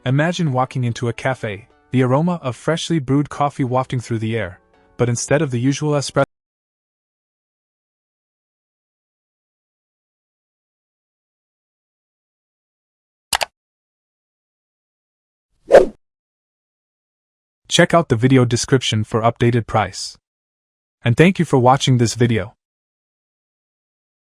Imagine walking into a cafe, the aroma of freshly brewed coffee wafting through the air, but instead of the usual espresso. Check out the video description for updated price. And thank you for watching this video.